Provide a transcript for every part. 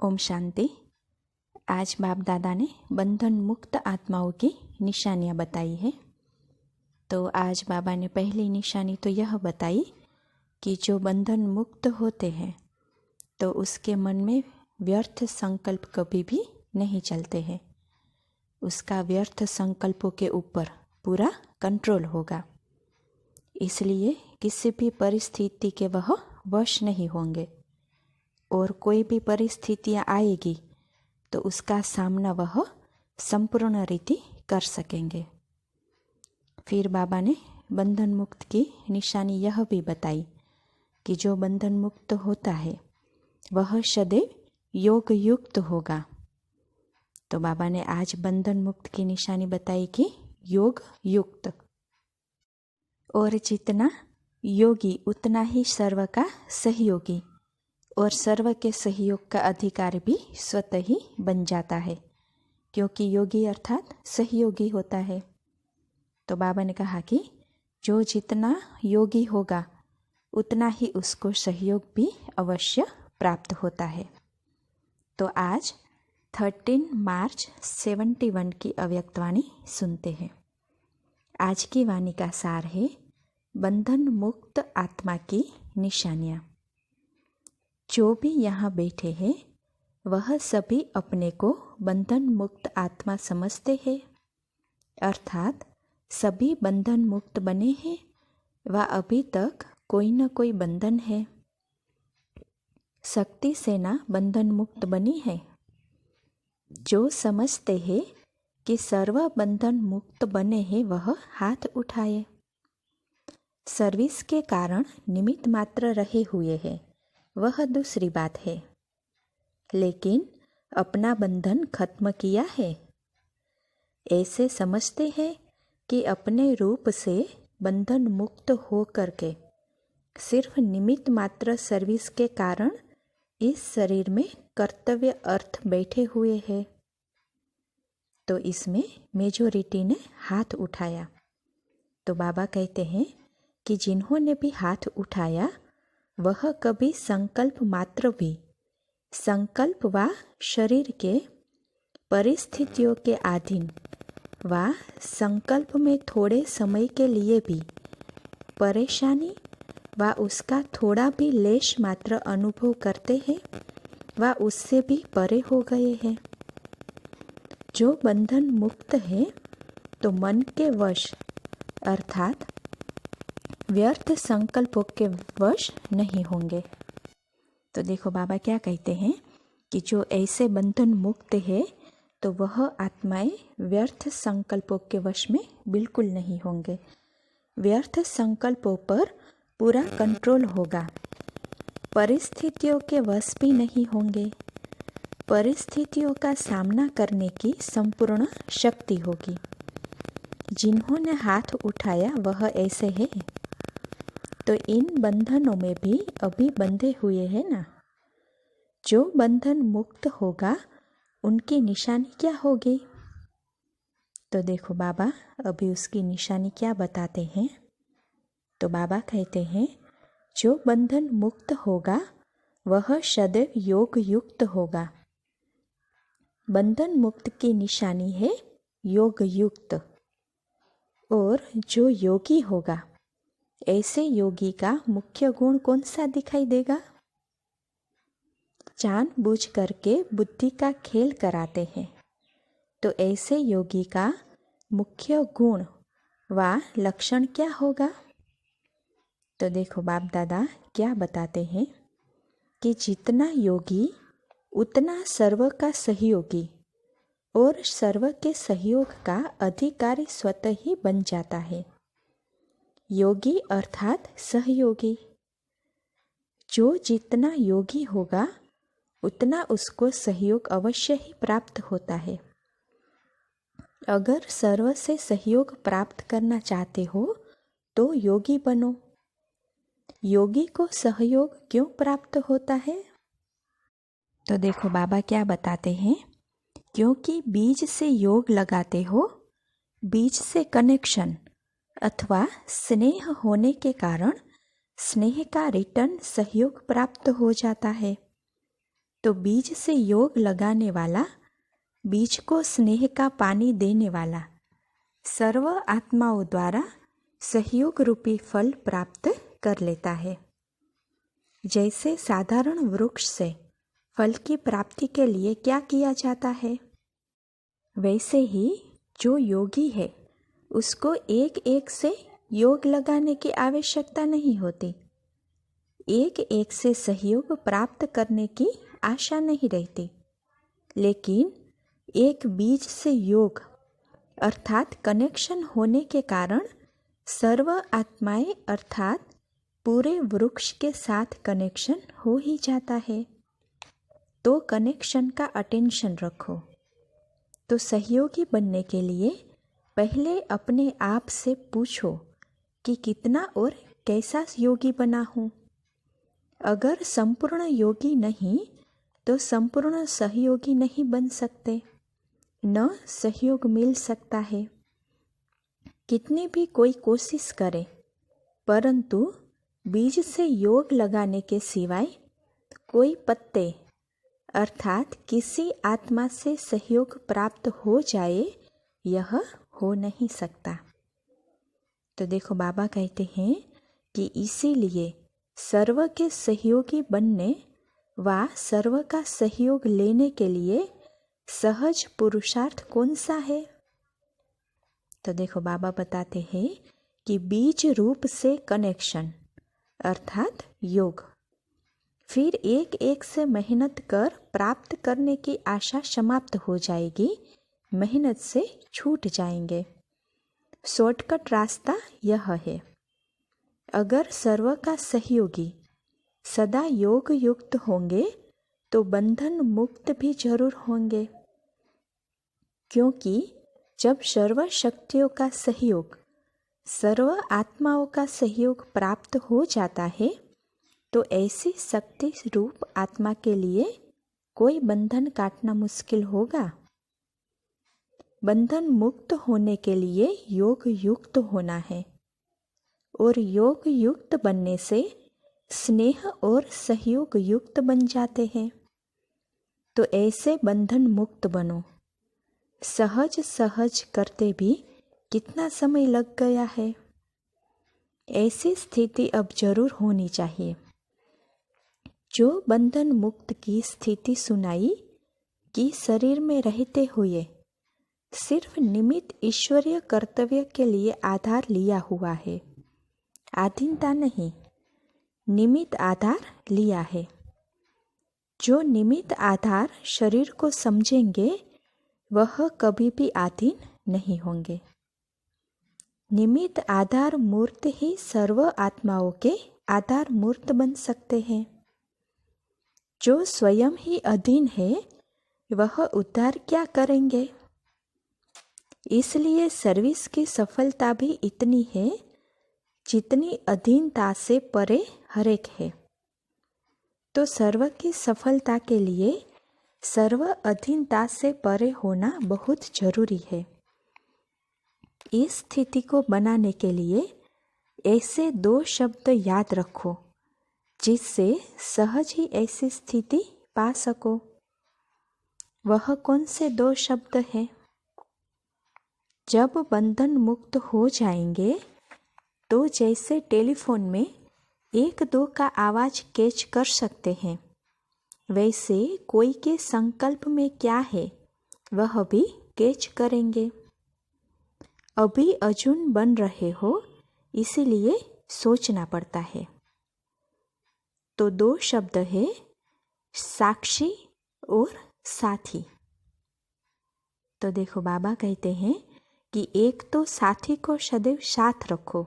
ओम शांति। आज बाप दादा ने बंधन मुक्त आत्माओं की निशानियाँ बताई है। तो आज बाबा ने पहली निशानी तो यह बताई कि जो बंधन मुक्त होते हैं तो उसके मन में व्यर्थ संकल्प कभी भी नहीं चलते हैं। उसका व्यर्थ संकल्पों के ऊपर पूरा कंट्रोल होगा, इसलिए किसी भी परिस्थिति के वह वश नहीं होंगे और कोई भी परिस्थितियाँ आएगी तो उसका सामना वह संपूर्ण रीति कर सकेंगे। फिर बाबा ने बंधन मुक्त की निशानी यह भी बताई कि जो बंधन मुक्त होता है वह सदैव योग युक्त होगा। तो बाबा ने आज बंधन मुक्त की निशानी बताई कि योग युक्त, और जितना योगी उतना ही सर्व का सहयोगी, और सर्व के सहयोग का अधिकार भी स्वतः ही बन जाता है, क्योंकि योगी अर्थात सहयोगी होता है। तो बाबा ने कहा कि जो जितना योगी होगा उतना ही उसको सहयोग भी अवश्य प्राप्त होता है। तो आज 13 मार्च 71 की अव्यक्त वाणी सुनते हैं। आज की वाणी का सार है बंधन मुक्त आत्मा की निशानियाँ। जो भी यहाँ बैठे हैं वह सभी अपने को बंधन मुक्त आत्मा समझते हैं, अर्थात सभी बंधन मुक्त बने हैं व अभी तक कोई न कोई बंधन है। शक्ति सेना बंधन मुक्त बनी है। जो समझते हैं कि सर्व बंधन मुक्त बने हैं वह हाथ उठाए। सर्विस के कारण निमित्त मात्र रहे हुए हैं वह दूसरी बात है, लेकिन अपना बंधन खत्म किया है। ऐसे समझते हैं कि अपने रूप से बंधन मुक्त हो करके सिर्फ निमित्त मात्र सर्विस के कारण इस शरीर में कर्तव्य अर्थ बैठे हुए हैं। तो इसमें मेजोरिटी ने हाथ उठाया। तो बाबा कहते हैं कि जिन्होंने भी हाथ उठाया वह कभी संकल्प मात्र भी, संकल्प व शरीर के परिस्थितियों के अधीन व संकल्प में थोड़े समय के लिए भी परेशानी व उसका थोड़ा भी लेश मात्र अनुभव करते हैं व उससे भी परे हो गए हैं। जो बंधन मुक्त है तो मन के वश अर्थात व्यर्थ संकल्पों के वश नहीं होंगे। तो देखो बाबा क्या कहते हैं कि जो ऐसे बंधन मुक्त है तो वह आत्माएं व्यर्थ संकल्पों के वश में बिल्कुल नहीं होंगे। व्यर्थ संकल्पों पर पूरा कंट्रोल होगा। परिस्थितियों के वश भी नहीं होंगे। परिस्थितियों का सामना करने की संपूर्ण शक्ति होगी। जिन्होंने हाथ उठाया वह ऐसे है। तो इन बंधनों में भी अभी बंधे हुए हैं ना। जो बंधन मुक्त होगा उनकी निशानी क्या होगी? तो देखो बाबा अभी उसकी निशानी क्या बताते हैं। तो बाबा कहते हैं जो बंधन मुक्त होगा वह सदैव योग युक्त होगा। बंधन मुक्त की निशानी है योग युक्त। और जो योगी होगा ऐसे योगी का मुख्य गुण कौन सा दिखाई देगा? जानबूझ करके बुद्धि का खेल कराते हैं। तो ऐसे योगी का मुख्य गुण व लक्षण क्या होगा? तो देखो बाप दादा क्या बताते हैं कि जितना योगी उतना सर्व का सहयोगी, और सर्व के सहयोग का अधिकारी स्वतः ही बन जाता है। योगी अर्थात सहयोगी। जो जितना योगी होगा उतना उसको सहयोग अवश्य ही प्राप्त होता है। अगर सर्व से सहयोग प्राप्त करना चाहते हो तो योगी बनो। योगी को सहयोग क्यों प्राप्त होता है? तो देखो बाबा क्या बताते हैं, क्योंकि बीज से योग लगाते हो, बीज से कनेक्शन अथवा स्नेह होने के कारण स्नेह का रिटर्न सहयोग प्राप्त हो जाता है। तो बीज से योग लगाने वाला, बीज को स्नेह का पानी देने वाला सर्व आत्माओं द्वारा सहयोग रूपी फल प्राप्त कर लेता है। जैसे साधारण वृक्ष से फल की प्राप्ति के लिए क्या किया जाता है, वैसे ही जो योगी है उसको एक एक से योग लगाने की आवश्यकता नहीं होती। एक एक से सहयोग प्राप्त करने की आशा नहीं रहती, लेकिन एक बीज से योग अर्थात कनेक्शन होने के कारण सर्व आत्माएं अर्थात पूरे वृक्ष के साथ कनेक्शन हो ही जाता है। तो कनेक्शन का अटेंशन रखो। तो सहयोगी बनने के लिए पहले अपने आप से पूछो कि कितना और कैसा योगी बना हूँ। अगर संपूर्ण योगी नहीं तो संपूर्ण सहयोगी नहीं बन सकते, न सहयोग मिल सकता है। कितनी भी कोई कोशिश करे, परंतु बीज से योग लगाने के सिवाय कोई पत्ते अर्थात किसी आत्मा से सहयोग प्राप्त हो जाए, यह हो नहीं सकता। तो देखो बाबा कहते हैं कि इसीलिए सर्व के सहयोगी बनने व सर्व का सहयोग लेने के लिए सहज पुरुषार्थ कौन सा है। तो देखो बाबा बताते हैं कि बीज रूप से कनेक्शन अर्थात योग, फिर एक एक से मेहनत कर प्राप्त करने की आशा समाप्त हो जाएगी, मेहनत से छूट जाएंगे। शॉर्टकट रास्ता यह है। अगर सर्व का सहयोगी सदा योग युक्त होंगे तो बंधन मुक्त भी जरूर होंगे, क्योंकि जब सर्व शक्तियों का सहयोग, सर्व आत्माओं का सहयोग प्राप्त हो जाता है तो ऐसी शक्ति रूप आत्मा के लिए कोई बंधन काटना मुश्किल होगा। बंधन मुक्त होने के लिए योग युक्त होना है, और योग युक्त बनने से स्नेह और सहयोग युक्त बन जाते हैं। तो ऐसे बंधन मुक्त बनो। सहज सहज करते भी कितना समय लग गया है। ऐसी स्थिति अब जरूर होनी चाहिए। जो बंधन मुक्त की स्थिति सुनाई कि शरीर में रहते हुए सिर्फ निमित्त ईश्वरीय कर्तव्य के लिए आधार लिया हुआ है, आधीनता नहीं, निमित्त आधार लिया है। जो निमित्त आधार शरीर को समझेंगे वह कभी भी आधीन नहीं होंगे। निमित्त आधार मूर्त ही सर्व आत्माओं के आधार मूर्त बन सकते हैं। जो स्वयं ही अधीन है वह उद्धार क्या करेंगे। इसलिए सर्विस की सफलता भी इतनी है जितनी अधीनता से परे हरेक है। तो सर्व की सफलता के लिए सर्व अधीनता से परे होना बहुत जरूरी है। इस स्थिति को बनाने के लिए ऐसे 2 शब्द याद रखो जिससे सहज ही ऐसी स्थिति पा सको। वह कौन से 2 शब्द हैं? जब बंधन मुक्त हो जाएंगे तो जैसे टेलीफोन में 1-2 का आवाज कैच कर सकते हैं, वैसे कोई के संकल्प में क्या है वह भी कैच करेंगे। अभी अर्जुन बन रहे हो, इसीलिए सोचना पड़ता है। तो 2 शब्द है साक्षी और साथी। तो देखो बाबा कहते हैं कि एक तो साथी को सदैव साथ रखो,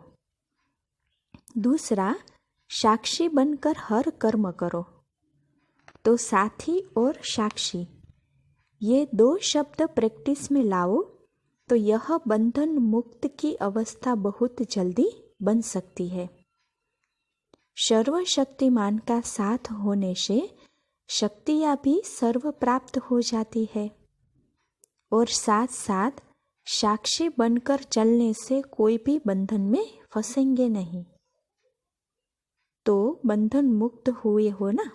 दूसरा साक्षी बनकर हर कर्म करो। तो साथी और साक्षी ये 2 शब्द प्रैक्टिस में लाओ तो यह बंधन मुक्त की अवस्था बहुत जल्दी बन सकती है। सर्वशक्तिमान का साथ होने से शक्तियाँ भी सर्व प्राप्त हो जाती है, और साथ साथ साक्षी बनकर चलने से कोई भी बंधन में फंसेंगे नहीं। तो बंधन मुक्त हुए हो ना,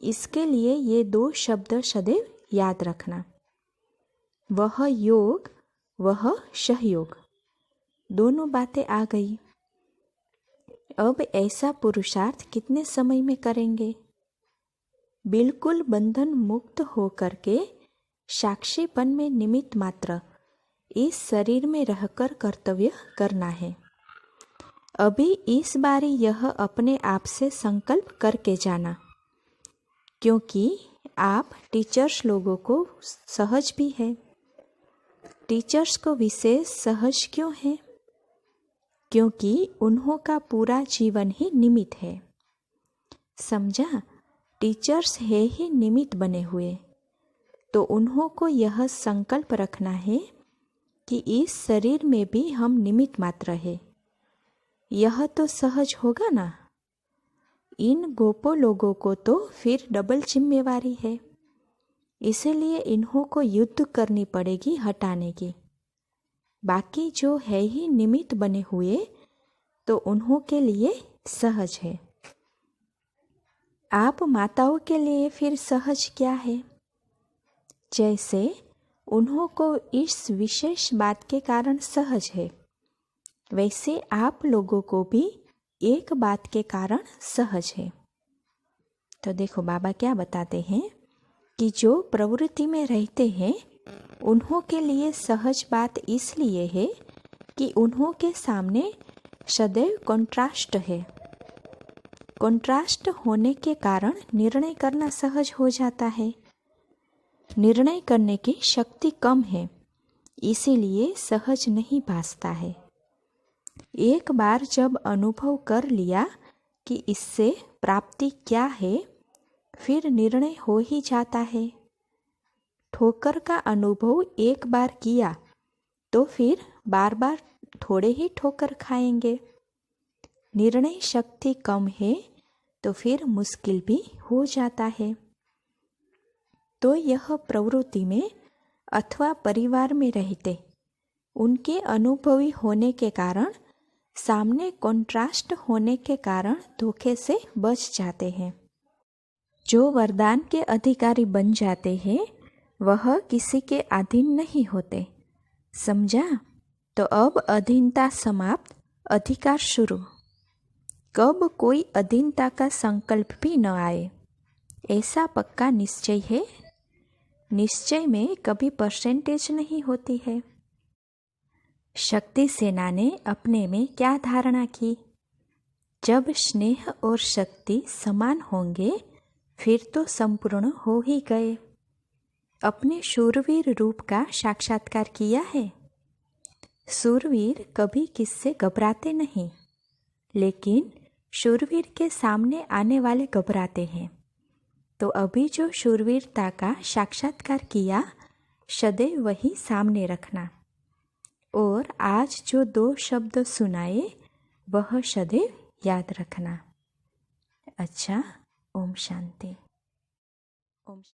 इसके लिए ये 2 शब्द सदैव याद रखना। वह योग, वह सहयोग, दोनों बातें आ गई। अब ऐसा पुरुषार्थ कितने समय में करेंगे? बिल्कुल बंधन मुक्त होकर के साक्षीपन में निमित्त मात्र इस शरीर में रहकर कर्तव्य करना है। अभी इस बारी यह अपने आप से संकल्प करके जाना, क्योंकि आप टीचर्स लोगों को सहज भी है। टीचर्स को विशेष सहज क्यों है? क्योंकि उन्हों का पूरा जीवन ही निमित्त है। समझा? टीचर्स है ही निमित्त बने हुए, तो उन्हों को यह संकल्प रखना है कि इस शरीर में भी हम निमित्त मात्र है। यह तो सहज होगा ना। इन गोपो लोगों को तो फिर डबल जिम्मेवारी है, इसलिए इन्हों को युद्ध करनी पड़ेगी हटाने की। बाकी जो है ही निमित्त बने हुए, तो उन्हों के लिए सहज है। आप माताओं के लिए फिर सहज क्या है? जैसे उन्हों को इस विशेष बात के कारण सहज है, वैसे आप लोगों को भी एक बात के कारण सहज है। तो देखो बाबा क्या बताते हैं कि जो प्रवृत्ति में रहते हैं उन्हों के लिए सहज बात इसलिए है कि उन्हों के सामने सदैव कॉन्ट्रास्ट है। कॉन्ट्रास्ट होने के कारण निर्णय करना सहज हो जाता है। निर्णय करने की शक्ति कम है, इसीलिए सहज नहीं भासता है। एक बार जब अनुभव कर लिया कि इससे प्राप्ति क्या है, फिर निर्णय हो ही जाता है। ठोकर का अनुभव एक बार किया तो फिर बार बार थोड़े ही ठोकर खाएंगे। निर्णय शक्ति कम है तो फिर मुश्किल भी हो जाता है। तो यह प्रवृत्ति में अथवा परिवार में रहते उनके अनुभवी होने के कारण, सामने कॉन्ट्रास्ट होने के कारण धोखे से बच जाते हैं। जो वरदान के अधिकारी बन जाते हैं वह किसी के अधीन नहीं होते। समझा? तो अब अधीनता समाप्त, अधिकार शुरू। कब कोई अधीनता का संकल्प भी न आए, ऐसा पक्का निश्चय है। निश्चय में कभी परसेंटेज नहीं होती है। शक्ति सेना ने अपने में क्या धारणा की? जब स्नेह और शक्ति समान होंगे फिर तो संपूर्ण हो ही गए। अपने शूरवीर रूप का साक्षात्कार किया है। शूरवीर कभी किससे घबराते नहीं, लेकिन शूरवीर के सामने आने वाले घबराते हैं। तो अभी जो शूरवीरता का साक्षात्कार किया, सदैव वही सामने रखना। और आज जो 2 शब्द सुनाए वह सदैव याद रखना। अच्छा, ओम शांति। ओम